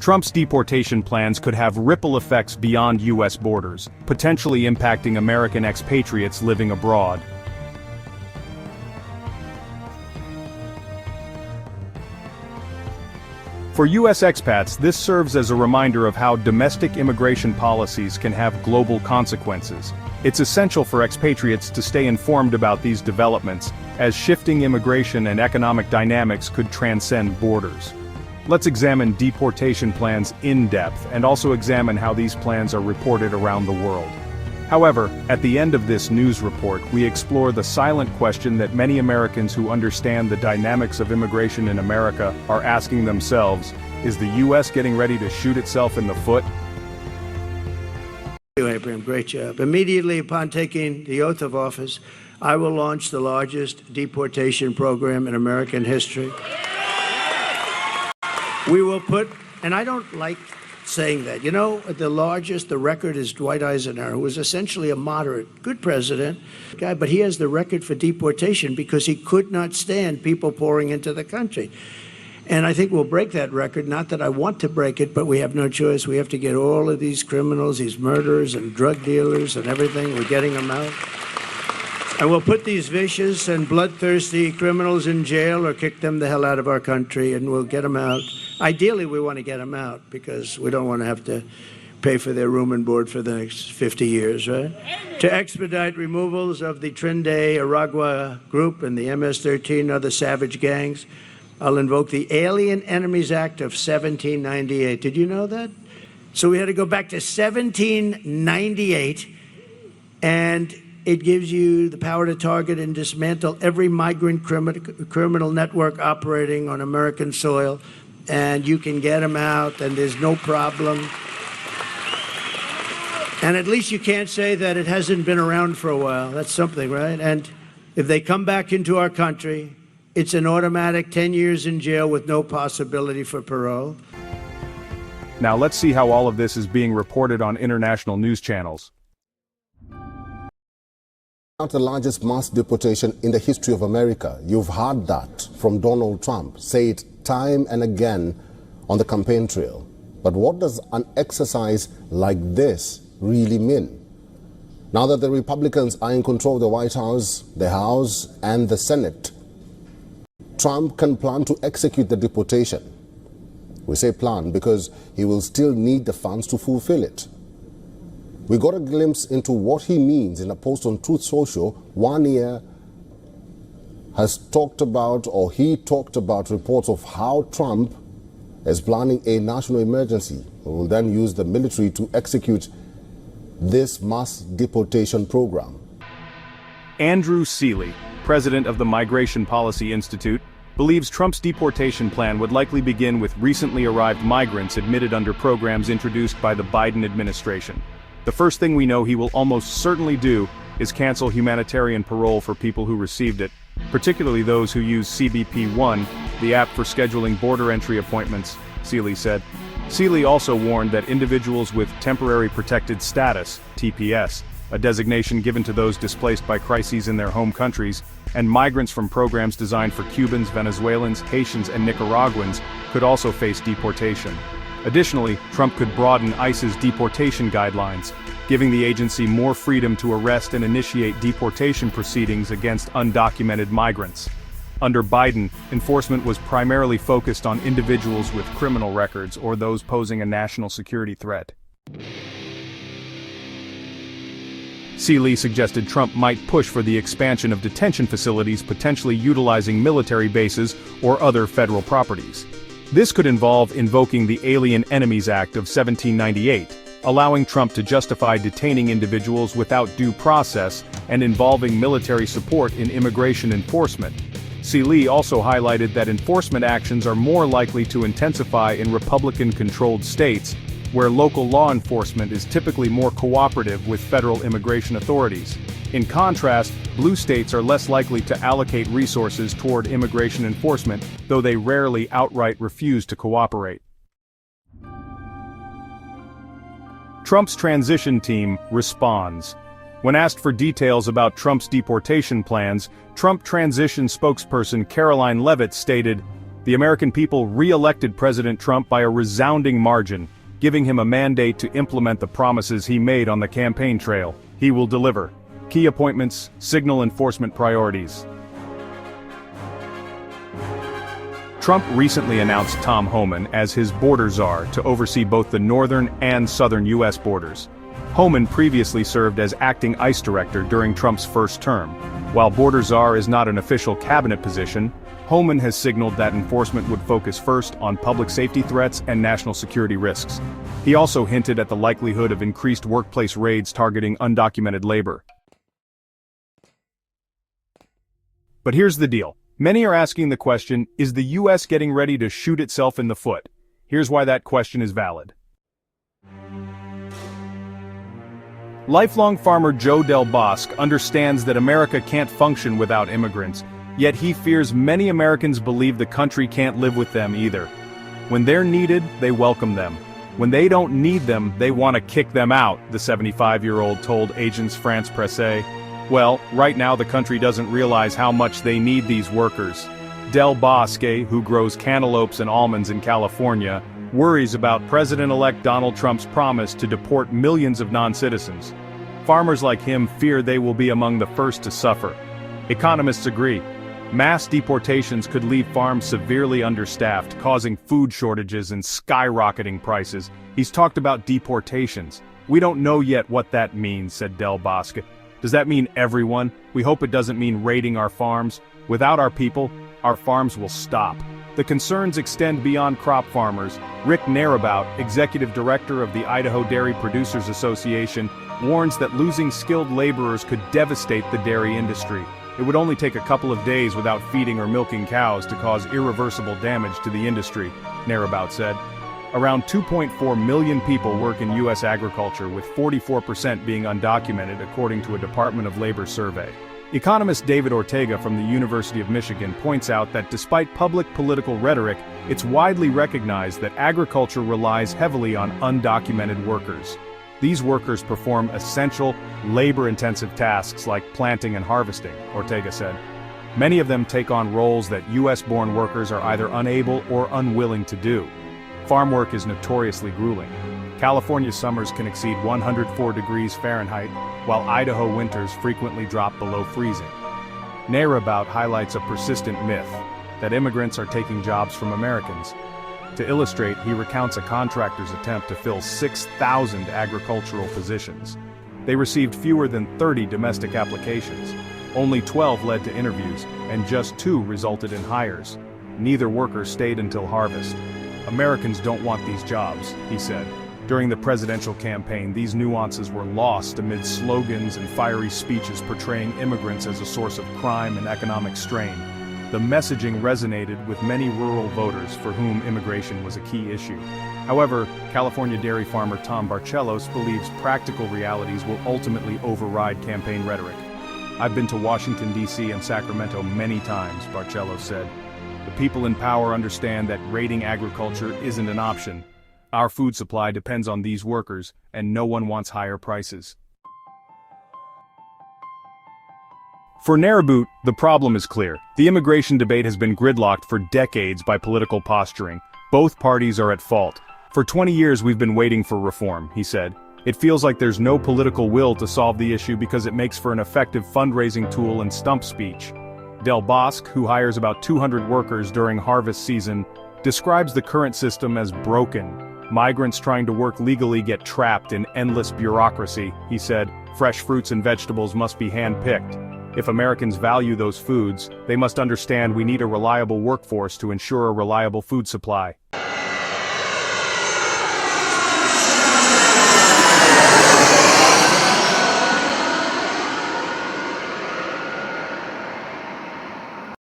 Trump's deportation plans could have ripple effects beyond U.S. borders, potentially impacting American expatriates living abroad. For U.S. expats, this serves as a reminder of how domestic immigration policies can have global consequences. It's essential for expatriates to stay informed about these developments, as shifting immigration and economic dynamics could transcend borders. Let's examine deportation plans in depth and also examine how these plans are reported around the world. However, at the end of this news report, we explore the silent question that many Americans who understand the dynamics of immigration in America are asking themselves: is the U.S. getting ready to shoot itself in the foot? Thank you, Abraham. Great job. Immediately upon taking the oath of office, I will launch the largest deportation program in American history. We will put, and I don't like saying that, the record is Dwight Eisenhower, who was essentially a moderate, good president, guy, but he has the record for deportation because he could not stand people pouring into the country. And I think we'll break that record, not that I want to break it, but we have no choice. We have to get all of these criminals, these murderers and drug dealers and everything, we're getting them out. And we'll put these vicious and bloodthirsty criminals in jail or kick them the hell out of our country, and we'll get them out. Ideally, we want to get them out because we don't want to have to pay for their room and board for the next 50 years, right? To expedite removals of the Trinidad Aragua group and the MS-13 and other savage gangs, I'll invoke the Alien Enemies Act of 1798. Did you know that? So we had to go back to 1798, and it gives you the power to target and dismantle every migrant criminal network operating on American soil, and you can get them out, and there's no problem. And at least you can't say that it hasn't been around for a while. That's something, right? And if they come back into our country, it's an automatic 10 years in jail with no possibility for parole. Now let's see how all of this is being reported on international news channels. Not the largest mass deportation in the history of America. You've heard that from Donald Trump. Say it time and again on the campaign trail. But what does an exercise like this really mean? Now that the Republicans are in control of the White House, the House, and the Senate, Trump can plan to execute the deportation. We say plan because he will still need the funds to fulfill it. We got a glimpse into what he means in a post on Truth Social. One year has talked about, or he talked about, reports of how Trump is planning a national emergency. We will then use the military to execute this mass deportation program. Andrew Seeley, president of the Migration Policy Institute, believes Trump's deportation plan would likely begin with recently arrived migrants admitted under programs introduced by the Biden administration. The first thing we know he will almost certainly do is cancel humanitarian parole for people who received it, particularly those who use CBP One, the app for scheduling border entry appointments, Seeley said. Seeley also warned that individuals with temporary protected status, TPS, a designation given to those displaced by crises in their home countries, and migrants from programs designed for Cubans, Venezuelans, Haitians, and Nicaraguans could also face deportation. Additionally, Trump could broaden ICE's deportation guidelines, giving the agency more freedom to arrest and initiate deportation proceedings against undocumented migrants. Under Biden, enforcement was primarily focused on individuals with criminal records or those posing a national security threat. Seeley suggested Trump might push for the expansion of detention facilities, potentially utilizing military bases or other federal properties. This could involve invoking the Alien Enemies Act of 1798, allowing Trump to justify detaining individuals without due process and involving military support in immigration enforcement. Seeley also highlighted that enforcement actions are more likely to intensify in Republican-controlled states, where local law enforcement is typically more cooperative with federal immigration authorities. In contrast, blue states are less likely to allocate resources toward immigration enforcement, though they rarely outright refuse to cooperate. Trump's transition team responds. When asked for details about Trump's deportation plans, Trump transition spokesperson Caroline Leavitt stated, The American people re-elected President Trump by a resounding margin, giving him a mandate to implement the promises he made on the campaign trail. He will deliver. Key appointments, signal enforcement priorities. Trump recently announced Tom Homan as his border czar to oversee both the northern and southern U.S. borders. Homan previously served as acting ICE director during Trump's first term. While border czar is not an official cabinet position, Homan has signaled that enforcement would focus first on public safety threats and national security risks. He also hinted at the likelihood of increased workplace raids targeting undocumented labor. But here's the deal. Many are asking the question, is the U.S. getting ready to shoot itself in the foot? Here's why that question is valid. Lifelong farmer Joe Del Bosque understands that America can't function without immigrants, yet he fears many Americans believe the country can't live with them either. When they're needed, they welcome them. When they don't need them, they want to kick them out, the 75-year-old told Agence France-Presse. Well, right now the country doesn't realize how much they need these workers. Del Bosque, who grows cantaloupes and almonds in California, worries about President-elect Donald Trump's promise to deport millions of non-citizens. Farmers like him fear they will be among the first to suffer. Economists agree. Mass deportations could leave farms severely understaffed, causing food shortages and skyrocketing prices. He's talked about deportations. We don't know yet what that means, said Del Bosque. Does that mean everyone? We hope it doesn't mean raiding our farms. Without our people, our farms will stop. The concerns extend beyond crop farmers. Rick Narabout, executive director of the Idaho Dairy Producers Association, warns that losing skilled laborers could devastate the dairy industry. It would only take a couple of days without feeding or milking cows to cause irreversible damage to the industry, Narabout said. Around 2.4 million people work in U.S. agriculture, with 44% being undocumented according to a Department of Labor survey. Economist David Ortega from the University of Michigan points out that despite public political rhetoric, it's widely recognized that agriculture relies heavily on undocumented workers. These workers perform essential, labor-intensive tasks like planting and harvesting, Ortega said. Many of them take on roles that U.S.-born workers are either unable or unwilling to do. Farm work is notoriously grueling. California summers can exceed 104 degrees Fahrenheit, while Idaho winters frequently drop below freezing. Narabout highlights a persistent myth, that immigrants are taking jobs from Americans. To illustrate, he recounts a contractor's attempt to fill 6,000 agricultural positions. They received fewer than 30 domestic applications. Only 12 led to interviews, and just 2 resulted in hires. Neither worker stayed until harvest. Americans don't want these jobs, he said. During the presidential campaign, these nuances were lost amid slogans and fiery speeches portraying immigrants as a source of crime and economic strain. The messaging resonated with many rural voters for whom immigration was a key issue. However, California dairy farmer Tom Barcelos believes practical realities will ultimately override campaign rhetoric. I've been to Washington, D.C. and Sacramento many times, Barcelos said. The people in power understand that raiding agriculture isn't an option. Our food supply depends on these workers, and no one wants higher prices. For Narabout, the problem is clear. The immigration debate has been gridlocked for decades by political posturing. Both parties are at fault. For 20 years we've been waiting for reform, he said. It feels like there's no political will to solve the issue because it makes for an effective fundraising tool and stump speech. Del Bosque, who hires about 200 workers during harvest season, describes the current system as broken. Migrants trying to work legally get trapped in endless bureaucracy, he said. Fresh fruits and vegetables must be hand-picked. If Americans value those foods, they must understand we need a reliable workforce to ensure a reliable food supply.